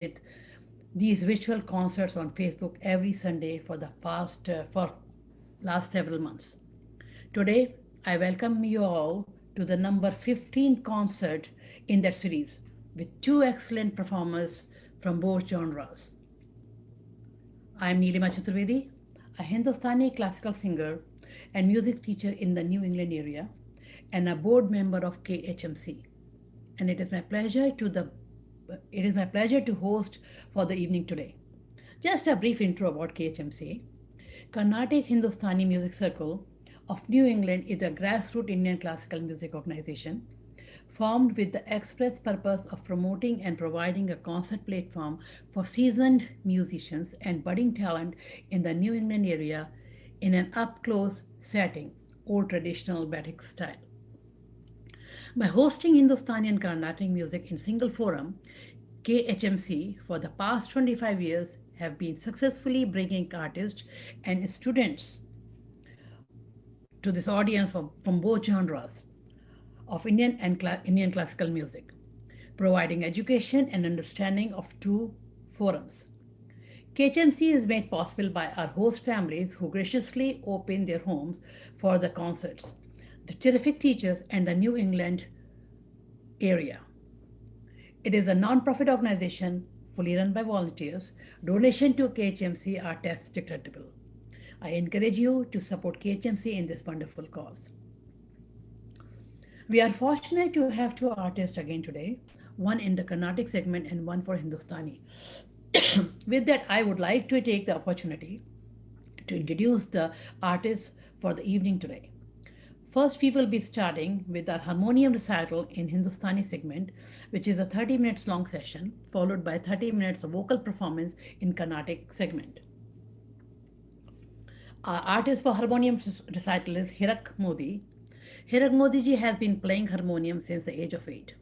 with these virtual concerts on Facebook every Sunday for the past for last several months. Today, I welcome you all to the number 15 concert in that series with two excellent performers from both genres. I am Neelima Chaturvedi, a Hindustani classical singer and music teacher in the New England area and a board member of KHMC. And it is my pleasure to host for the evening today. Just a brief intro about KHMC. Carnatic Hindustani Music Circle of New England is a grassroots Indian classical music organization formed with the express purpose of promoting and providing a concert platform for seasoned musicians and budding talent in the New England area in an up close setting, old traditional Vedic style. By hosting Hindustani and Carnatic music in single forum, KHMC for the past 25 years have been successfully bringing artists and students to this audience from both genres of Indian classical music, providing education and understanding of two forums. KHMC is made possible by our host families who graciously open their homes for the concerts, the terrific teachers, and the New England area. It is a non-profit organization fully run by volunteers. Donation to KHMC are tax deductible. I encourage you to support KHMC in this wonderful cause. We are fortunate to have two artists again today, one in the Carnatic segment and one for Hindustani. With that, I would like to take the opportunity to introduce the artists for the evening today. First, we will be starting with our harmonium recital in Hindustani segment, which is a 30 minutes long session, followed by 30 minutes of vocal performance in Carnatic segment. Our artist for harmonium recital is Hirak Modi. Hirak Modi ji has been playing harmonium since the age of 8.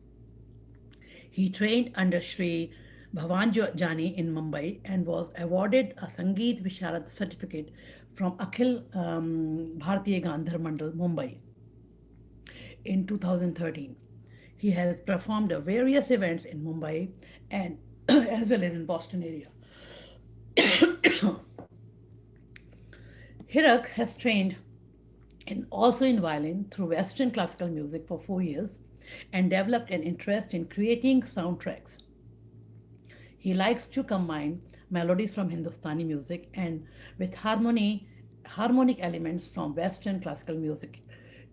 He trained under Sri Bhavan Jani in Mumbai and was awarded a Sangeet Visharad certificate from Akhil Bharatiya Gandhar Mandal, Mumbai in 2013. He has performed at various events in Mumbai and as well as in Boston area. Hirak has trained also in violin through Western classical music for 4 years and developed an interest in creating soundtracks. He likes to combine melodies from Hindustani music and with harmonic elements from Western classical music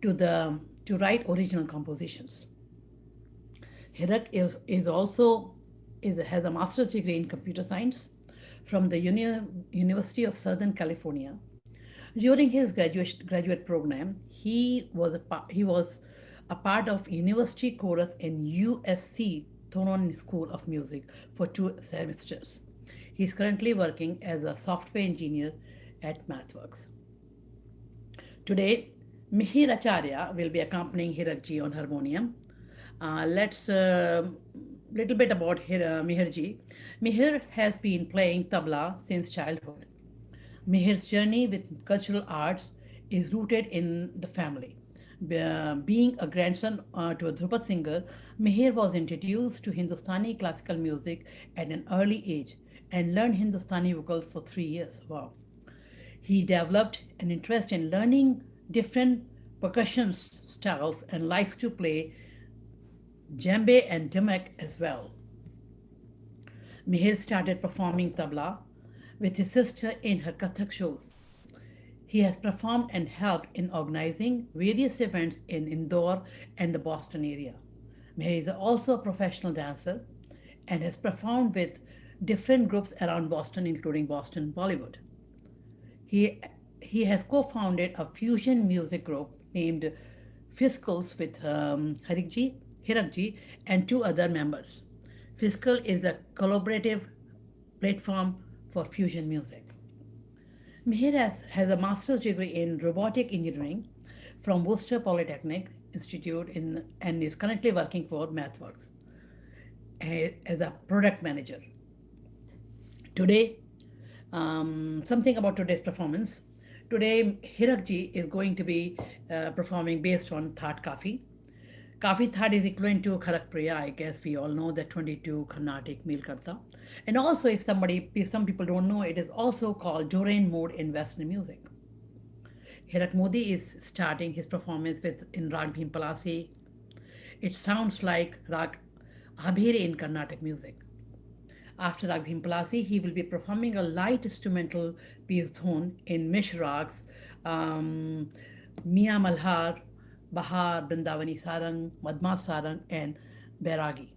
to write original compositions. Hirak has a master's degree in computer science from the University of Southern California. During his graduate program, he was a part of university chorus in USC Thonon School of Music for 2 semesters. He is currently working as a software engineer at MathWorks. Today, Mihir Acharya will be accompanying Hirakji on harmonium. Let's little bit about Mihirji. Mihir has been playing tabla since childhood. Mihir's journey with cultural arts is rooted in the family. Being a grandson to a Dhrupad singer, Mihir was introduced to Hindustani classical music at an early age and learned Hindustani vocals for 3 years. Wow. He developed an interest in learning different percussion styles and likes to play djembe and dhimak as well. Mihir started performing tabla with his sister in her Kathak shows. He has performed and helped in organizing various events in Indore and the Boston area. Mihir is also a professional dancer and has performed with different groups around Boston, including Boston Bollywood. He, he has co-founded a fusion music group named Fiscals with Hirakji, and two other members. Fiscal is a collaborative platform for fusion music. Mihir has a master's degree in robotic engineering from Worcester Polytechnic Institute and is currently working for MathWorks as a product manager. Today, something about today's performance. Today, Hirakji is going to be performing based on Thaat Kafi. Kafi Thad is equivalent to Kharak Priya. I guess we all know that 22 Carnatic Mil Karta. And also, if some people don't know, it is also called Dorain mode in Western music. Hirak Modi is starting his performance with in Rag Bhim Palasi. It sounds like Rag Abhiri in Carnatic music. After Rag Bhim Palasi, he will be performing a light instrumental piece dhun in Mish Rags, um, Mia Malhar, Bahar, Brindavani Sarang, Madhma Sarang, and Bairagi.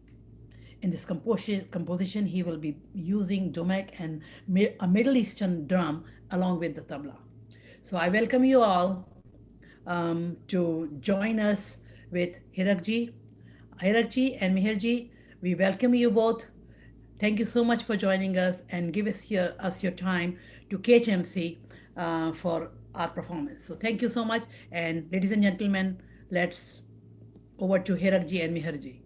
In this composition, he will be using domek and a Middle Eastern drum along with the tabla. So I welcome you all to join us with Hirakji. Hirakji and Meherji, we welcome you both. Thank you so much for joining us and give us your time to KHMC for our performance. So thank you so much. And ladies and gentlemen, let's over to Hirakji and Meherji.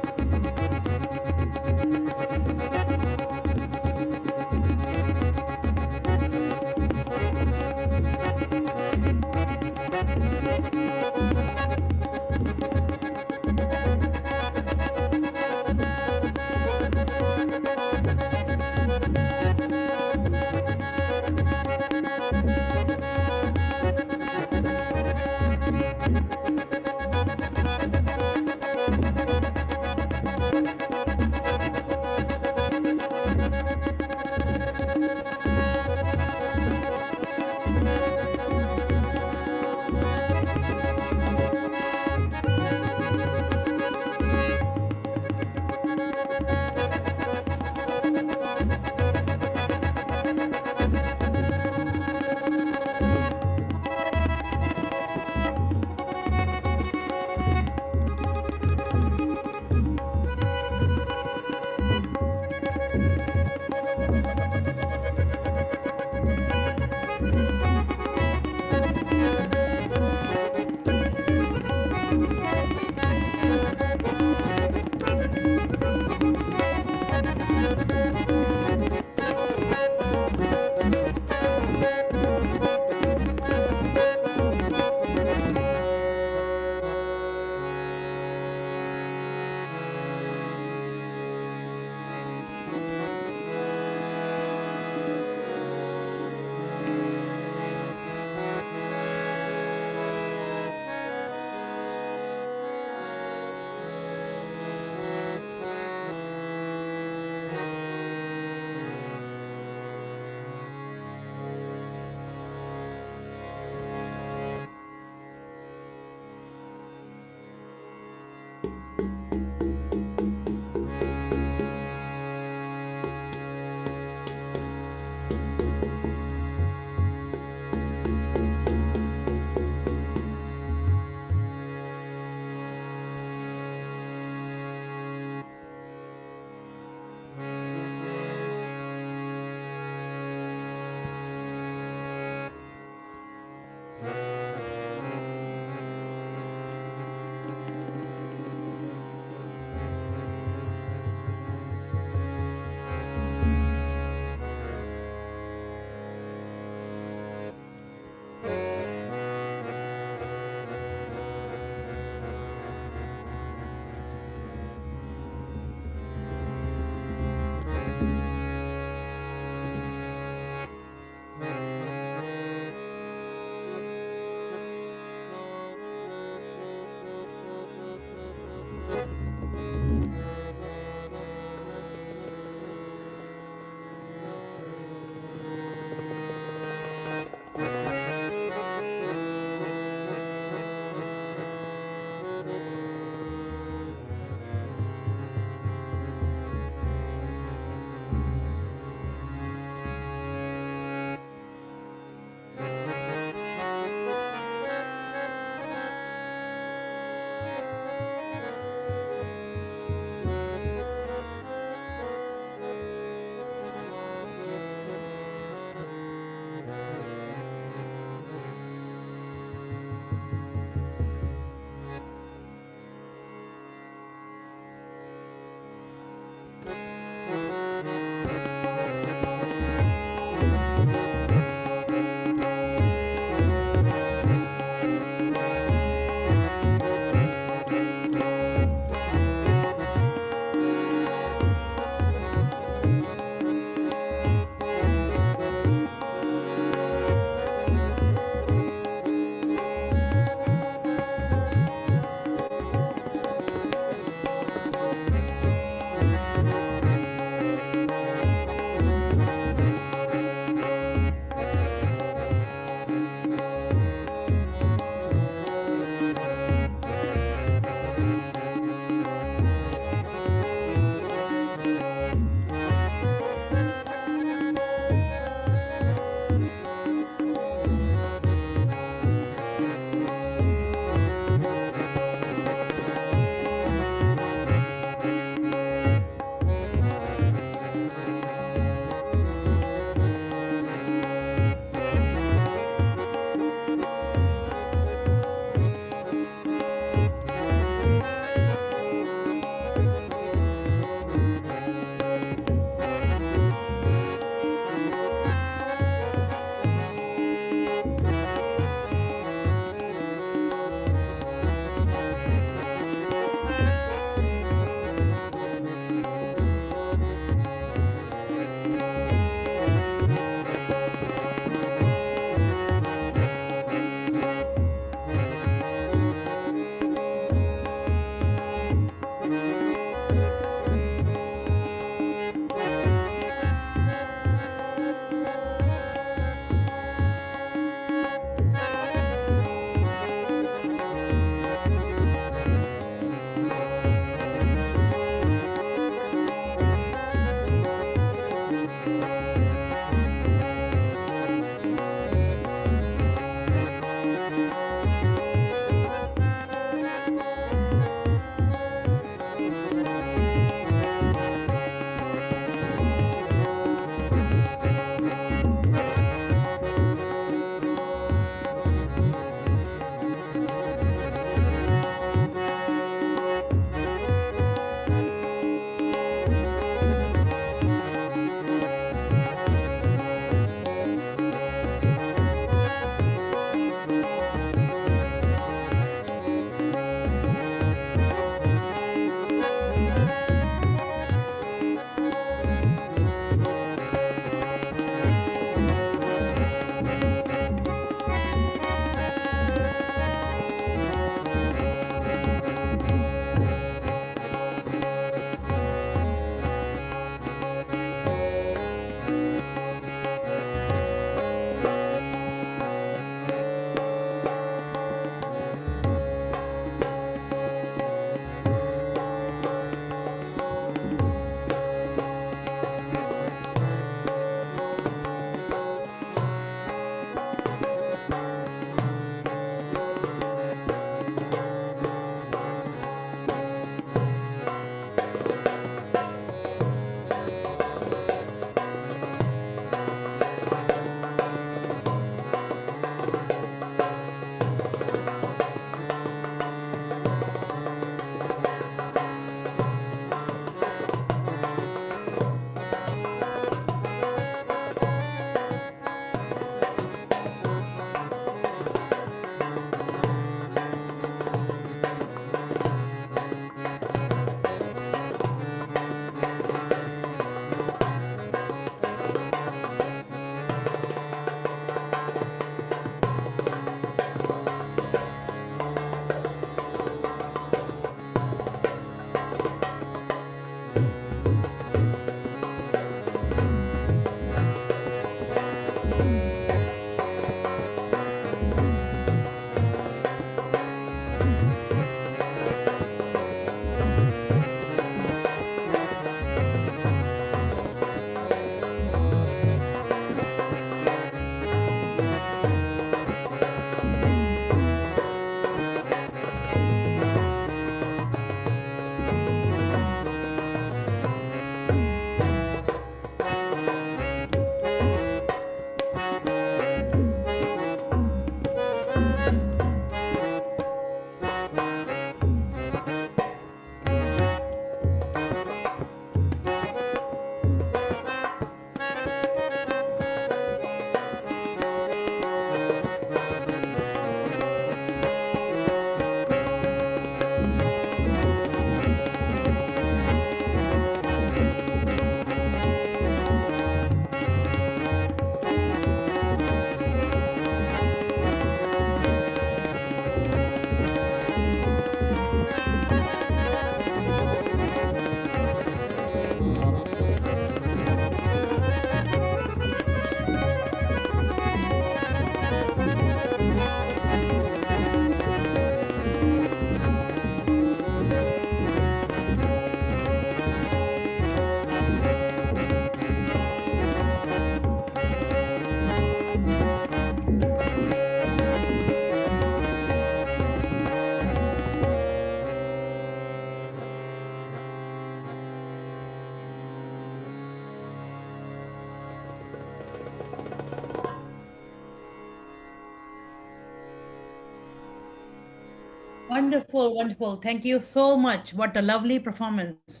Wonderful, wonderful. Thank you so much. What a lovely performance.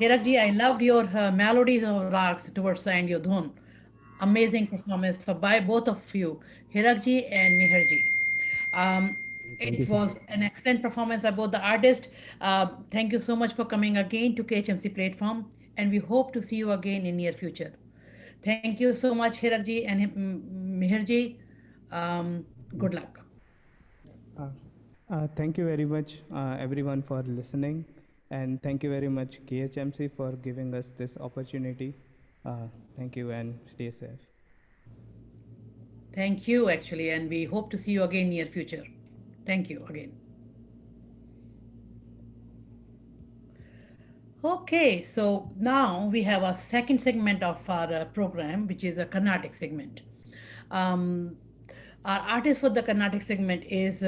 Hirakji, I loved your melodies of rags towards the end, your dhun. Amazing performance for by both of you, Hirakji and Meherji. Um, Thank you it so was much. an excellent performance by both the artists. Thank you so much for coming again to KHMC platform, and we hope to see you again in near future. Thank you so much, Hirakji and Meherji. Good luck. Uh, Thank you very much, everyone, for listening. And thank you very much, KHMC, for giving us this opportunity. Thank you and stay safe. Thank you, actually, and we hope to see you again near future. Thank you again. Okay, so now we have a second segment of our program, which is a Carnatic segment. Um, our artist for the Carnatic segment is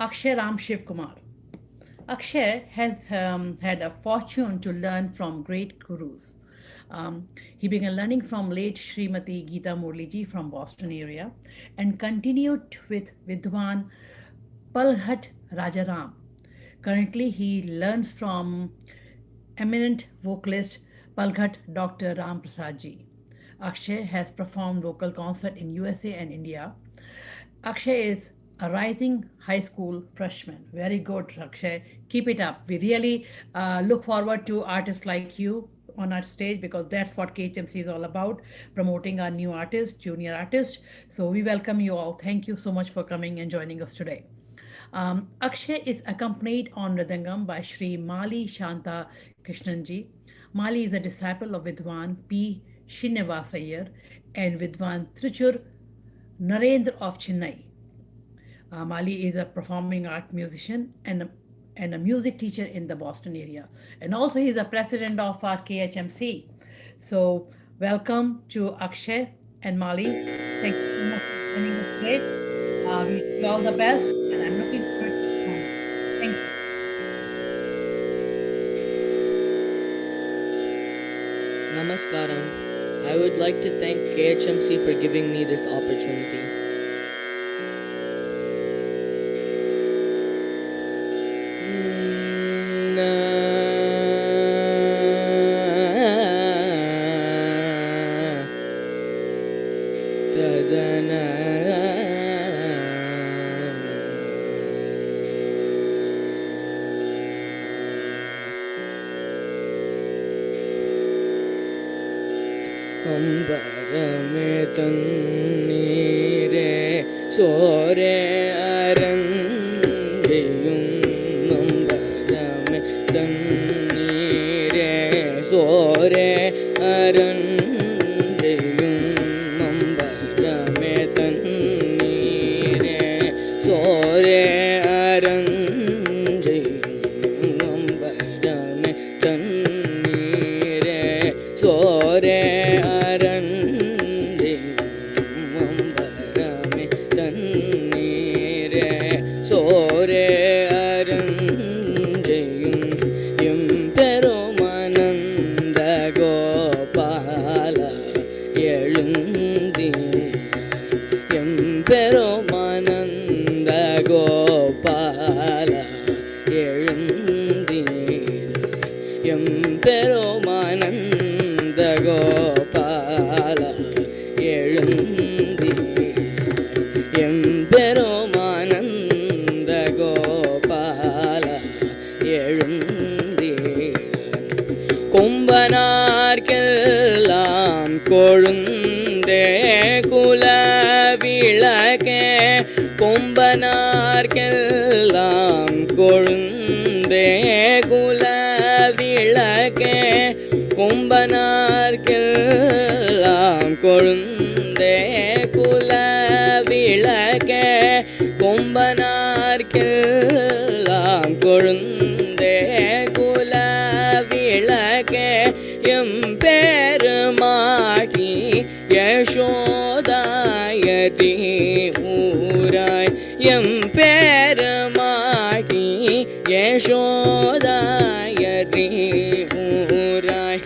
Akshay Ram Shiv Kumar. Akshay has had a fortune to learn from great gurus. He began learning from late Srimati Geeta Murliji from Boston area and continued with Vidwan Palghat Rajaram. Currently, he learns from eminent vocalist Palghat Dr. Ram Prasad ji. Akshay has performed vocal concert in USA and India. Akshay is a rising high school freshman. Very good, Akshay. Keep it up. We really look forward to artists like you on our stage because that's what KHMC is all about, promoting our new artists, junior artists. So we welcome you all. Thank you so much for coming and joining us today. Akshay is accompanied on Mridangam by Sri Mali Shanta Krishnanji. Mali is a disciple of Vidwan P. Srinivas Iyer and Vidwan Trichur Narendra of Chennai. Mali is a performing art musician and a music teacher in the Boston area. And also, he's the president of our KHMC. So, welcome to Akshay and Mali. Thank you so much for joining us today. We wish you all the best, and I'm looking forward to the performance. Thank you. Namaskaram. I would like to thank KHMC for giving me this opportunity. அம்பரமே தண்ணீரே சோரே அரஞ்செய்யும் அம்பரமே தண்ணீரே சோரே அரஞ்செய்யும் அம்பரமே தண்ணீரே சோரே அரஞ்செய்யும் அம்பரமே தண்ணீரே சோரே சோரே அரஞ்செய்யும் எம்பெருமானந்த கோபால எழுந்தீர் எம்பெருமானந்த கோபால எழுந்தீர் எம்பெருமானந்த கோபால எழுந்தீர் எம்பெருமானந்த கோபால எழுந்தீர் கொம்பனார்க்கெல்லாம் கொழுந்தே குலவிளக்கே கொம்பனார்க்கெல்லாம் கொழுந்தே குலவிளக்கே கொம்பனார்க்கெல்லாம் கொழுந்தே குலவிளக்கே கொம்பனார்க்கெல்லாம் கொழுந்தே குலவிளக்கே எம்பெருமாட்டி யசோதாயதி ஊராய் எம்பெருமாட்டி யசோதாயதி ஊராய்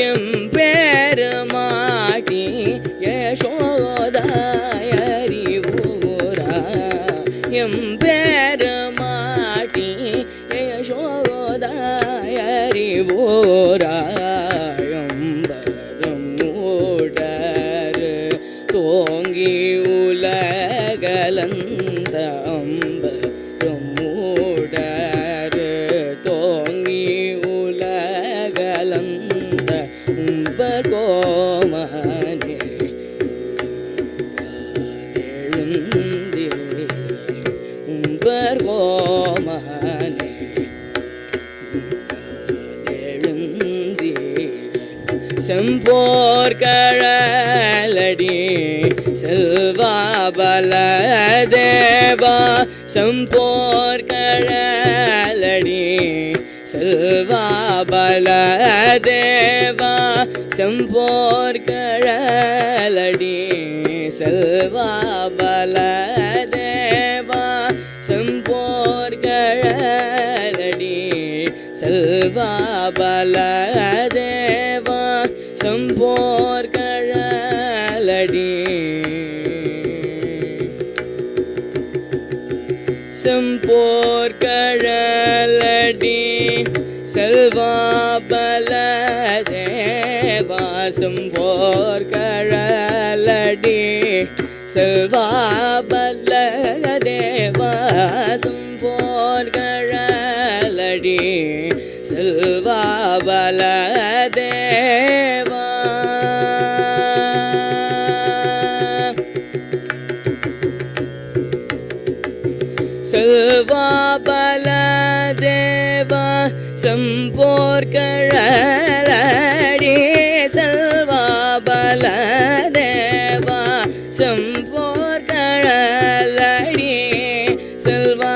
எம்பெருமாட்டி யசோதாயரி ஊராய் எம்பெருமாட்டி ஓராயம்பரம் மூடர் தோங்கி உலகலந்த அம்பரம் மூடர் தோங்கி உலகலந்த உம்பர் கோமனே உம்பர் கோமனே செம்போர் கழலடி செல்வா பலதேவா செம்போர் கழலடி செல்வா பலதேவா செம்போர் கழலடி செல்வா பலதேவா செம்போர் கழலடி செல்வா பலதேவா செம்போர் கழலடி செம்போர் கழலடி செல்வா பலதேவா செம்போர் கழலடி செல்வா பலதேவா செம்போர் கழலடி செல்வா பலதேவா செல்வா பலதேவா செம்போர் கழலடி செல்வா பலதேவா செம்போர் கழலடி செல்வா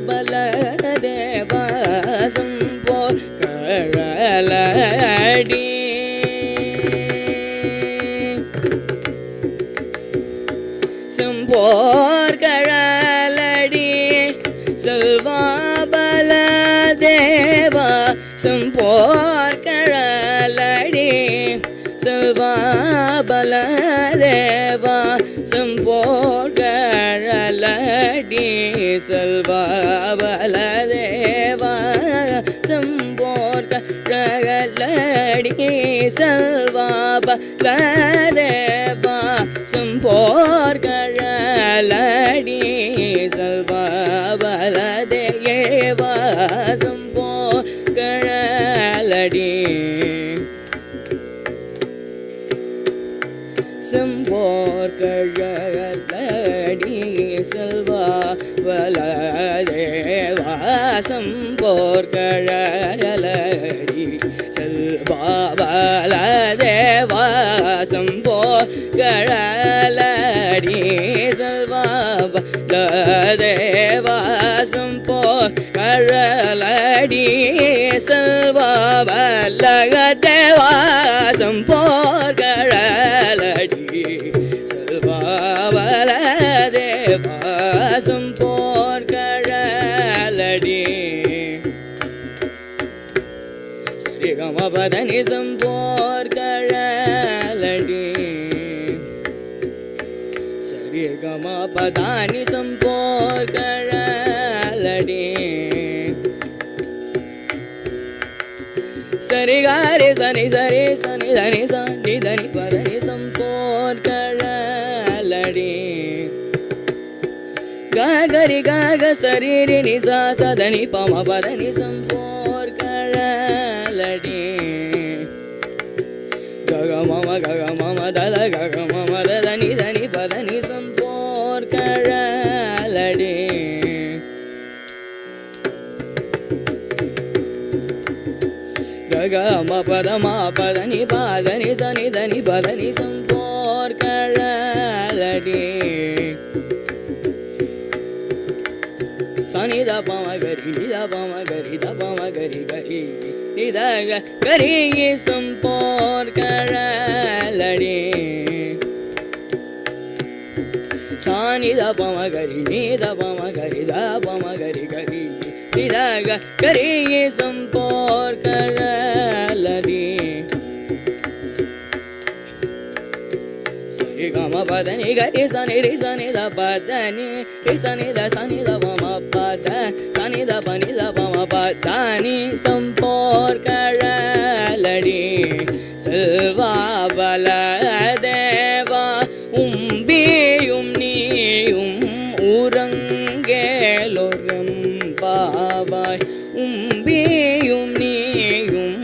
பலதேவா செம்போர் கழலடி செம்போர் கழலடி செல்வா பலதேவா செம்போர் கழலடி செல்வா பலதேவா செம்போர் கழலடி செல்வா பலதேவா செம்போர் கழலடி செல்வா பலதேவா செம்போர் கழலடி செல்வா பலதேவா செம்போர் கழலடி செம்போர் கழலடி செல்வா பலதேவா செம்போர் கழலடி செல்வா பலதேவா செம்போர் கழலடி செல்வா பலதேவா செம்போர் கழலடி செல்வா பலதேவா செம்போர் கழலடி செல்வா பலதேவா செம்போர் கழலடி சரிகமபதனி செம்போர் கழலடி சரிகமபதானி செம்போர் கழலடி சரி காரி சனி சரி சனி தனி சனி தனி பதனி செம்போர் கழலடி கரி கக சரி நிசா சதனி பம பதனி செம்போர் கழலடி கக மம தல கக மம தனி தனி பதனி செம்போர் கழலடி கக ம பதனி பதனி சனி தனி பதனி செம்போர் கழலடி சனி த பம கரி நித பம கரி த பம கரி கரி நித கரி செம்போர் கழலடி சானி த பம கரி நித பம கரி த பம கரி கரி நித கரி செம்போர் கழலடி சரிகம பதனி கரி சனி ரி சனி த பதனி ரி சனி த பம பத சனித பனித பம பத்தானி சம்போர் கழலடி செல்வா பல தேவா உம்பியும் நீயும் ஊரங்கேலோரம் பாவாய் உம்பியும் நீயும்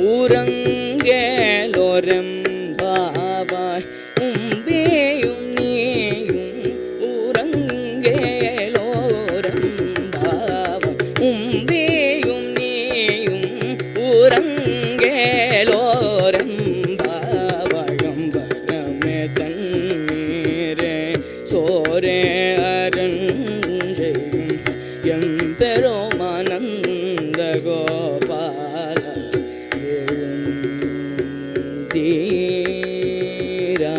ஊரங்கேலோரம் பாவாய் உம்பியும் நீயும் ஊரங்கேலோரம் பாவாய் உம்பியும் நீயும் ஊரங்கேலோரம் பாவாயம் பரமே தண்ணீரே சோரே அரஞ்செய்யும் எம்பெருமானந்த கோபால எழுந்தீரா.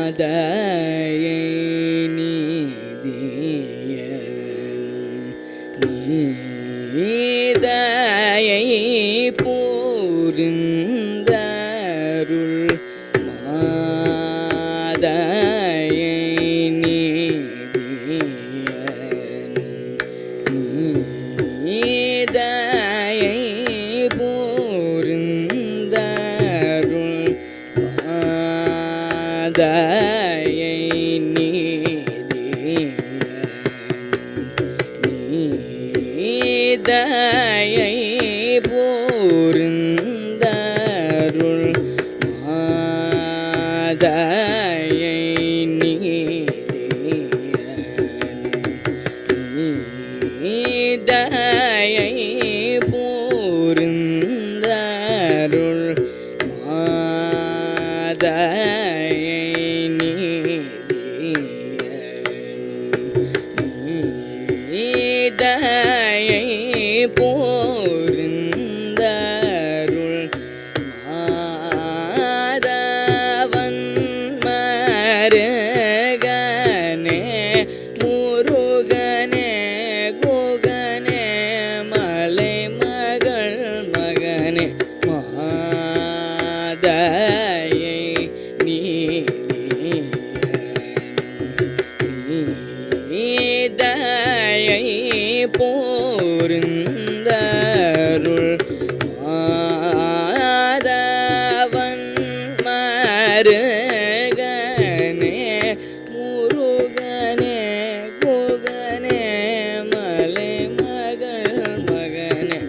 மாதயை நீதியனும் நீதயை பூரிந்தருள் மாதயை நீதியனும் நீதயை பூரிந்தருள் மாதயை நீதயை பூரிந்தருள் மாதயை நீதயை பூரிந்தருள் மாதயை நீதயை பூரிந்தருள் மாதவன் மருகனே முருகனே குகனே மலை மகள் மகனே மாதயை நீதயை பூரிந்தருள் மாதவன் மருகனே முருகனே குகனே மலை மகள் மகனே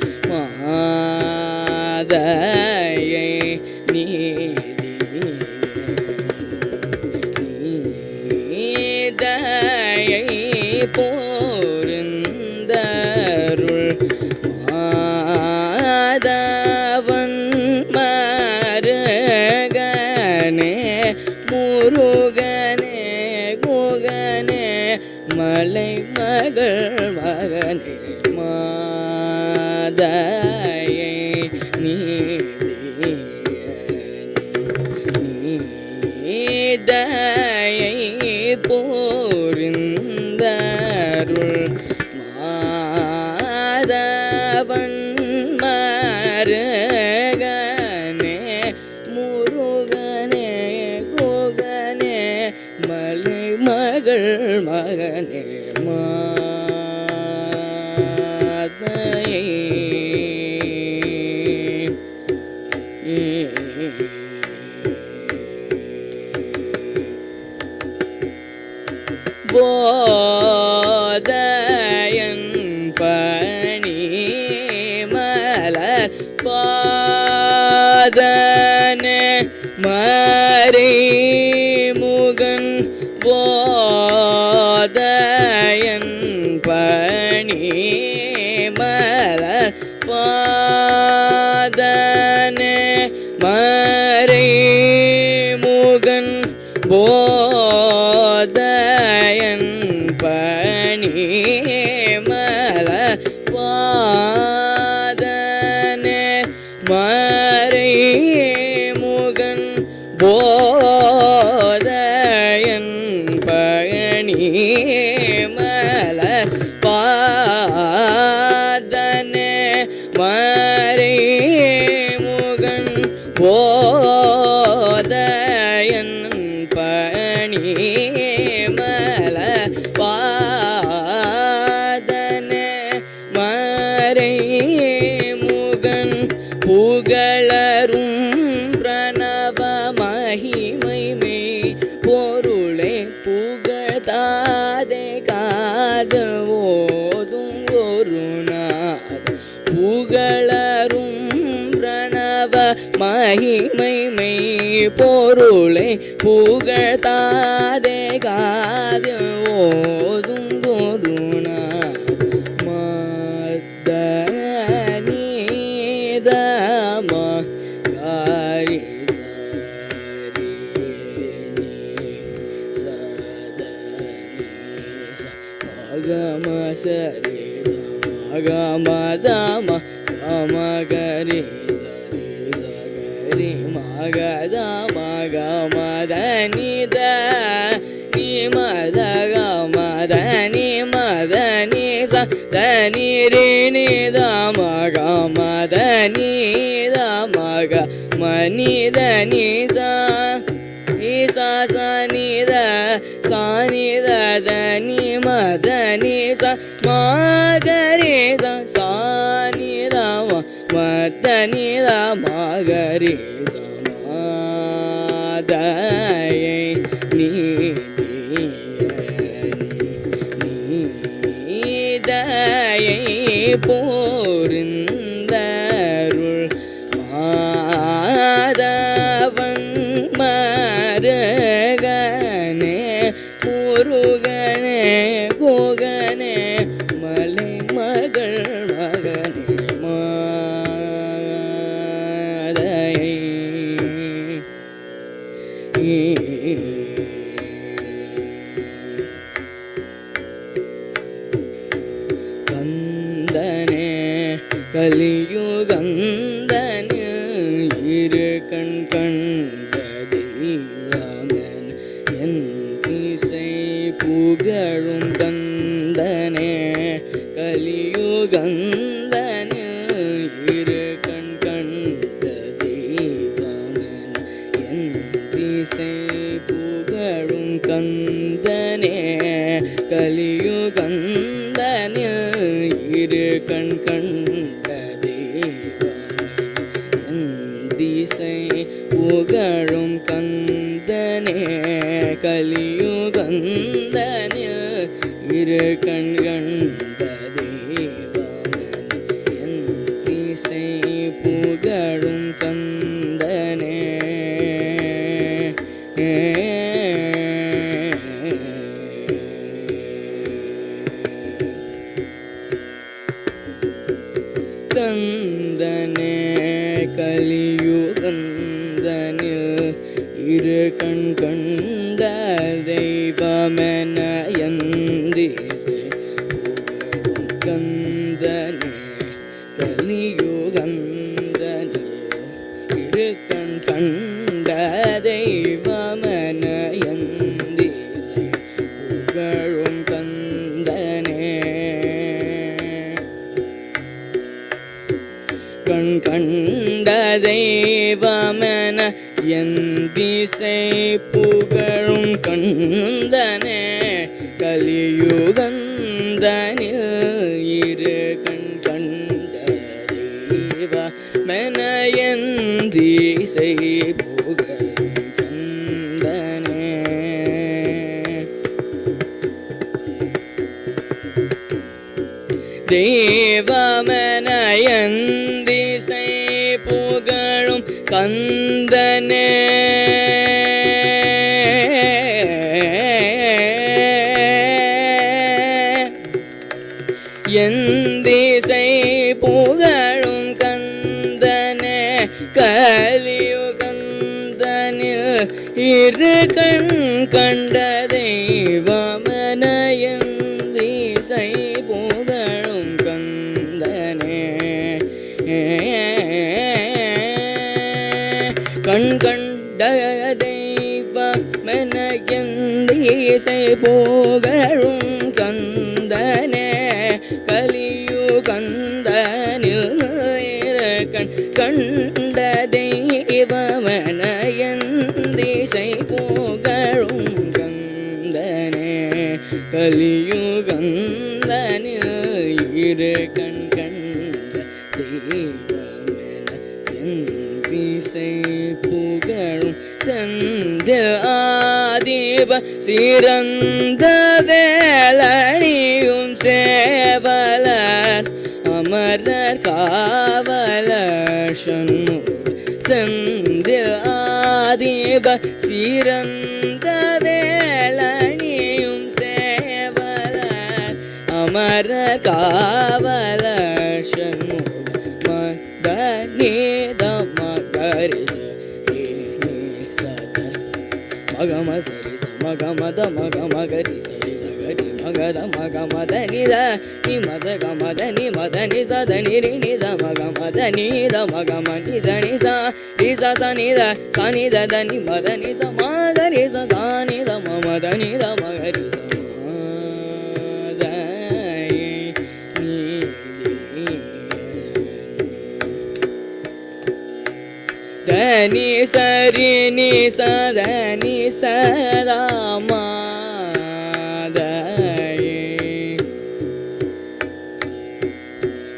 மாதயை நீதயை பூரிந்தருள் மாதவன் மருகனே முருகனே குகனே மலை மகள் மகனே மாதயை நீதயை பூரிந்தருள் மாதவன் மருகனே முருகனே குகனே மலை மகள் மகனே மாதயை போதயன் பணி மலர் பாதனே மறைமுகன் போதயன் பணி மலர் பாதனே மறைமுகன் போதயன் பணி மலர் பாதனே மறைமுகன் போதயன் பணி மலர் பாதனே மறைமுகன் போதயன் பணி மலர் பாதனே மறைமுகன் புகழரும் பிரணவ மகிமை மெய் பொருளை புகழாதே காது ஓதும் குருநாத புகழரும் பிரணவ மகிமை மெய் பொருளை புகழாதே காது ஓதும் குருநாத மதனீதமா காரி சதனி சரி மகமதம அமகரி சரி சகரி மகதம ಗ ಮದ ನಿ ದ ನಿ ಮದ ಗ ಮದ ನಿ ಮದ ನಿ ಸ ದ ನಿ ರಿ ನಿ ದ ಮ ಗ ಮದ ನಿ ದ ಮ ಗ ಮ ನಿ ದ ನಿ ಸ ನಿ ಸ ಸ ನಿ ದ ಸ ನಿ ದ ದ ನಿ ಮ ದ ನಿ ಸ ಮ ಗ ರಿ ಸ ಸ ನಿ ದ ಮ ಮ ದ ನಿ ದ ಮ ಗ ರಿ ಸ ಮ ದ ನಿ நீ தயை போரிந்தருள் மாதவன் மருகனே முருகனே போகனே மலை மகள் மகனே மாதயை கந்தனே கலியுகந்தனே இரு கண் கண்ட தெய்வமன் என் இசை புகழும் கந்தனே கலியுகந்தனே இரு கண் கண்ட தெய்வமன் என் இசை புகழும் கந்தனே கலியுகந்தனே இரு கண் கண்ட தெய்வமன் திசை புகழும் கந்தனே கலியுகந்தனே இரு கண் கண்ட தெய்வமன் திசை புகழும் கந்தனே கந்தனே கலியுகந்தனில் இரு கண் கண்ட தெய்வமென எந்திசை கந்தனே கலியுகந்தனில் இரு கண் கண்ட தெய்வமென எந்திசை புகழும் கந்தனே கண் கண்ட தெய்வமென என் திசை புகழும் கந்தனே கலியுகந்தனில் இரு கண் கண்ட தெய்வமென என் திசை புகழும் கந்தனே தெய்வமென என் திசை புகழும் கந்தனே என் திசை புகழும் கந்தனே கலியுகந்தனில் இரு கண் கண்ட தெய்வமென என் திசை புகழும் கந்தனே கண் கண்ட தெய்வமென என் திசை புகழும் கந்தனே கலியுகந்தனில் இரு கண் கண்ட தெய்வமென என் திசை புகழும் கந்தனே கலியுகந்தனில் இரு கண் கண்ட தெய்வமென என் திசை புகழும் சந்த ஆதிப சிறந்த வேலணியும் சேவலர் அமரர் காவலர் சண்முக செந்தில் ஆதிப சிறந்த வேலணியும் சேவலர் அமரர் காவலர் சண்முக மதநீத மகரி மகம சரி சமகமத மகமகரி சரி சகரி மகத மக மத நித நி மத க மத நி மத நி ச த நி ரி நி த மக மத நி த மக ம நி த நி ச ரி ச ச நி த ச நி த த நி மத நி ச ம க ரி ச ச நி த ம மத நி த மக ரி ச ம த நி த நி ச ரி நி ச த நி ச த ம த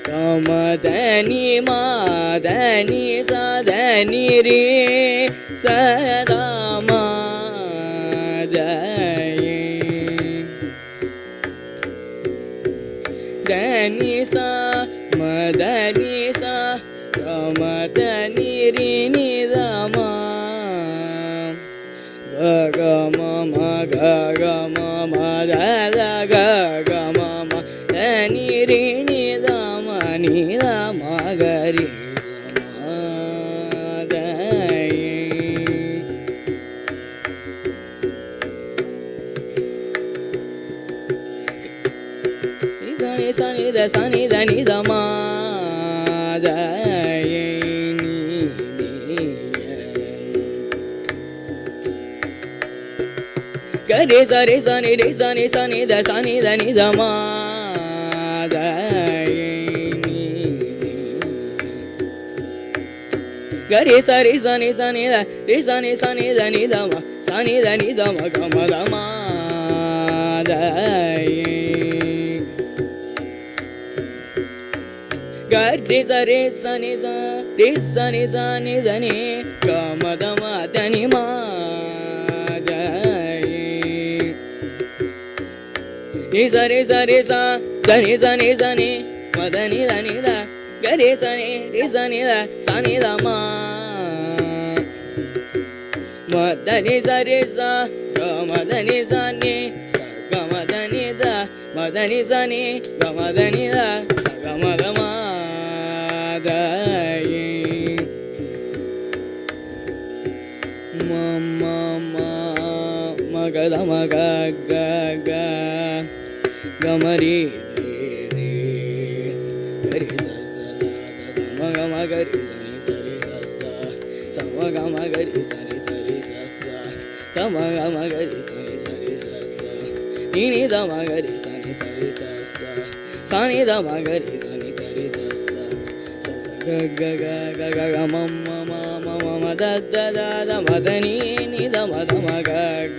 க ம த நி ம த நி ச த நி ரி ச த ம த த நி ச ம த நி ச க ம த நி ரி நி த ம க க ம ம க க ம ம த த க க ம ம த நி ரி நி த ம நி த ம க ரி ச ம த ni sa ni da sa ni da ni da ma da ga re sa ni re sa ni da sa ni da ni da ma da ga re sa ni da re sa ni da ni da ma sa ni da ni da ma ga ma da ma da ga re sa ni da ni ga ma da ma da ni ma da ni sa da ni ma da ni da ga re sa ni da sa ni da ma ma da ni sa ga ma da ni sa ni sa ga ma da ni da ma da ni sa ni ga ma da ni da sa ga ma da ma da ma ma ma ma ga da ma ga ga ga ga ma ri ri ga ri sa ma ga ma ga ri sa ni sa ma ga ma ga ri sa ni sa ga ma ga ma ga ri sa ni sa ni ni da ma ga ri sa ni sa ni da ma ga ri sa ni sa ga ga ga ga ga ga ma ma ma ma ma ma da da da da ma da ni ni da ma ga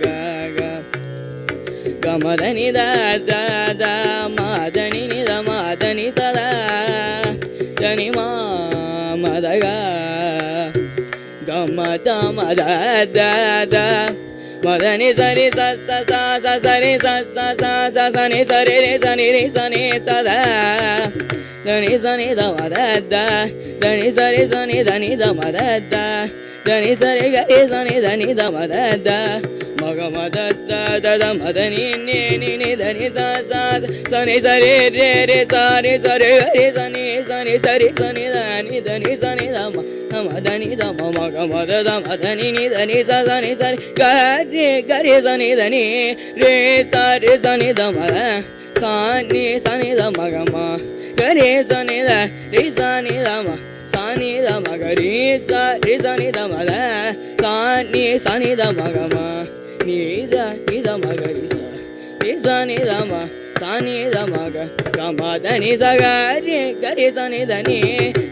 ga ga ga ma da ni da da da ma da ni ni da ma da ni sa da ni ma ma da ga ga ma da ma da da da ma da ni sa ni sa ni sa ni sa da da ni sa ni da ma da da da ni sa ni da ni da ma da da da ni sa re ga re sa ni da ni da ma da da ma ga ma da da da da ma da ni ni da ni sa ni sa re sa re ga re sa ni sa re sa ni da ni da ma da ni da ma ga ma da ma da ni da ni sa ni sa re ga re sa ni da ni re sa ni da ma sa ni da ma ga ma ga re sa ni da ma sa ni da ma ga re sa ni da ma da sa ni da ma ga ma ni da ma ga re sa ni da ma sa ni da ma ga ma da ni sa ga re sa ni da ni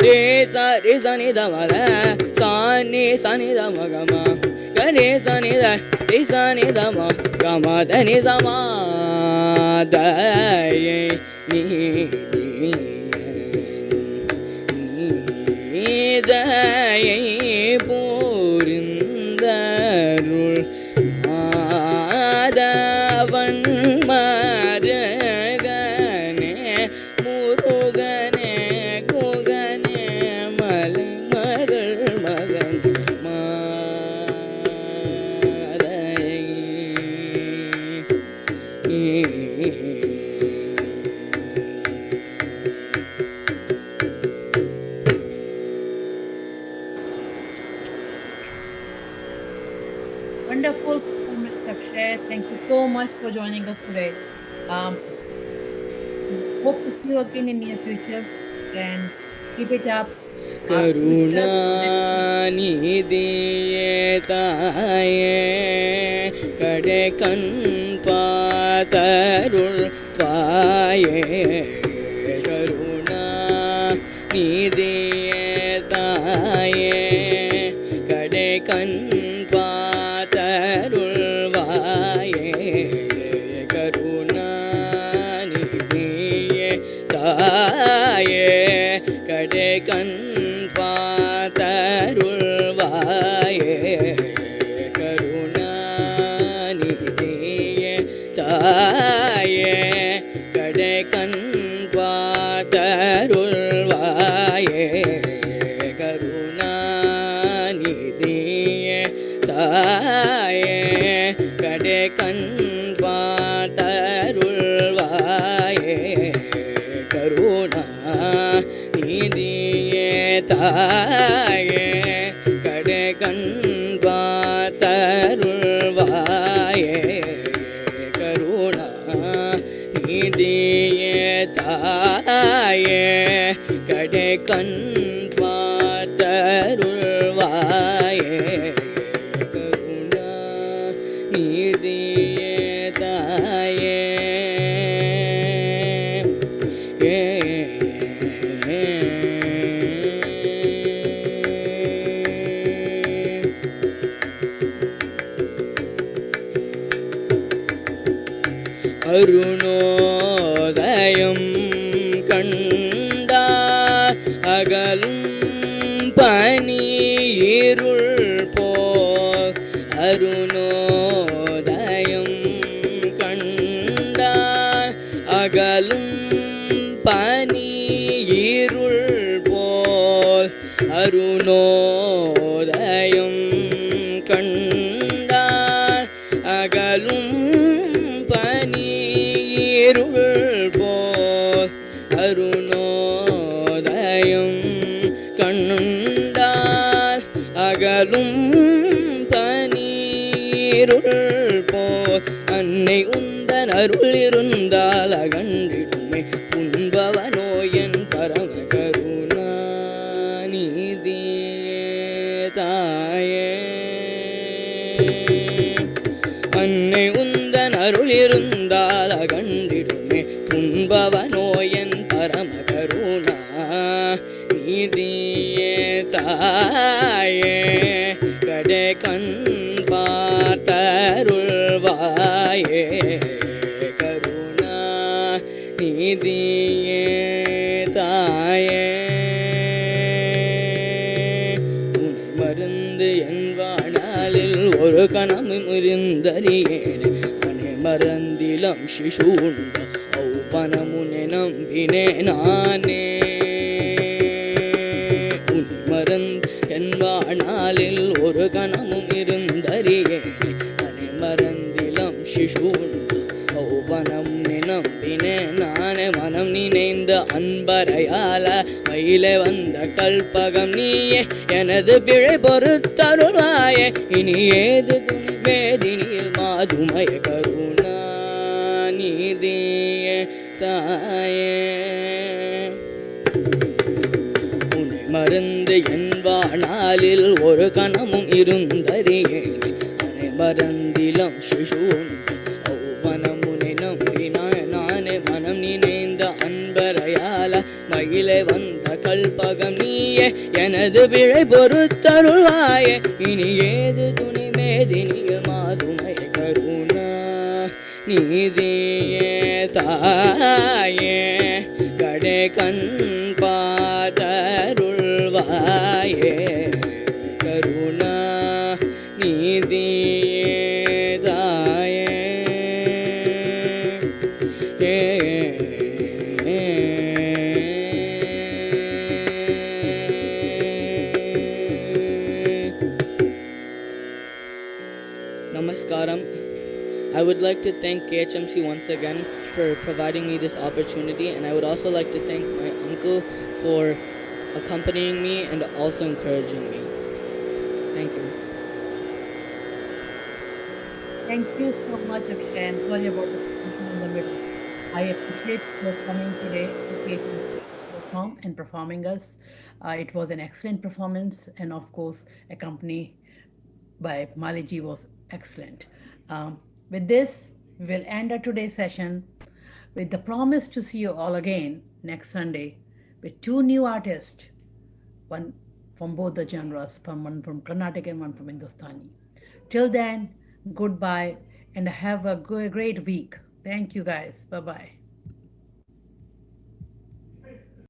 re sa ni da ma da sa ni da ma ga ma ga re sa ni da ma ga ma da ni sa ma da ni da பூரிந்தருள் Madhavan மருகனே முருகனே குகனே மலை மகள் மகன் Wonderful performance, Akshay. Thank you so much for joining us today. Um, hope to see you again in near future and keep it up. Our future கருணாநிதியே தாயே கடை கண் பார்த்தருள் வாயே கருணாநிதியே தாயே கடை கண் பார்த்தருள் வாயே கருணாநிதியே தாயே கடை கண் பார்த்தருள்வாயே கருணாநிதியே தாயே கடை கண் பார்த்தருள்வாயே கருணாநிதியே தாயே கடை கண் பார்த்தருள்வாயே கருணா நிதியே தாயே கடை கண் பார்த்தருள்வாயே கருணா நிதியே தாயே கடை கண் பார்த்தருள்வாயே கருணா நிதியே தாயே அருணோதயம் கண்டா அகலும் பனியிருள் போல் அருணோதயம் கண்டா அகலும் பனியிருள் போல் அருணோதயம் கண்டால் அகலும் பனியிருள் போல் அருணோதயம் கண்டால் அகலும் பனியிருள் போல் அன்னை உந்தன் அருள் இருந்தால் அகன்றிடுமே புண்பவனோயன் பரம கருணா நிதியே தாயே அன்னை உந்தன் அருள் இருந்தால் அகன்றிடுமே புண்பவனோயன் பரம கருணா நிதியே தாயே கடை கண் பார்த்தருள்வாயே கருணா நிதியே தாயே உன் மருந்து என் வாணாலில் ஒரு கணமும் இருந்தறியேன் அனை மறந்திலம் சிசூண்ட ஔபனமுனை நம்பினே நானே உன் மறந்து என் வாணாலில் ஒரு கணமும் இருந்தறியேன் அனை மறந்திலம் சிசூண்ட ஔபனம் நம்பினே நானே மனம் நினைந்த அன்பரையால மயிலே வந்த கல்பகம் நீயே எனது பிழை பொறுத்தருளாயே இனி ஏது துணி வேதினியில் மாதுமய கருணா நிதியே தாயே உன்னை மறந்து என் வாணாலில் ஒரு கணமும் இருந்தறியேன் அனை மறந்திலம் சிசூன் ஔவனமுனை நம்பினாய் நானே மனம் நினைந்த அன்பரையால மயிலே வந்த கல்பகம் நீயே எனது பிழை பொறுத்தருளாயே இனி ஏது துணி மேதினிய மாதுமய கருணா நிதியே தாயே கடை கண் பார்த்தருள்வாயே கருணா நிதியே தாயே Namaskaram. I would like to thank KHMC once again for providing me this opportunity, and I would also like to thank my uncle for accompanying me and also encouraging me. Thank you. Thank you so much, Akshay. I'm sorry about the confusion in the middle. I appreciate your coming today to KTM and performing us. It was an excellent performance, and of course, accompanied by Maliji was excellent. With this, we will end our today's session with the promise to see you all again next Sunday with two new artists, one from both the genres, from one from Carnatic and one from Hindustani. Till then, goodbye and have a great week. Thank you guys. Bye bye.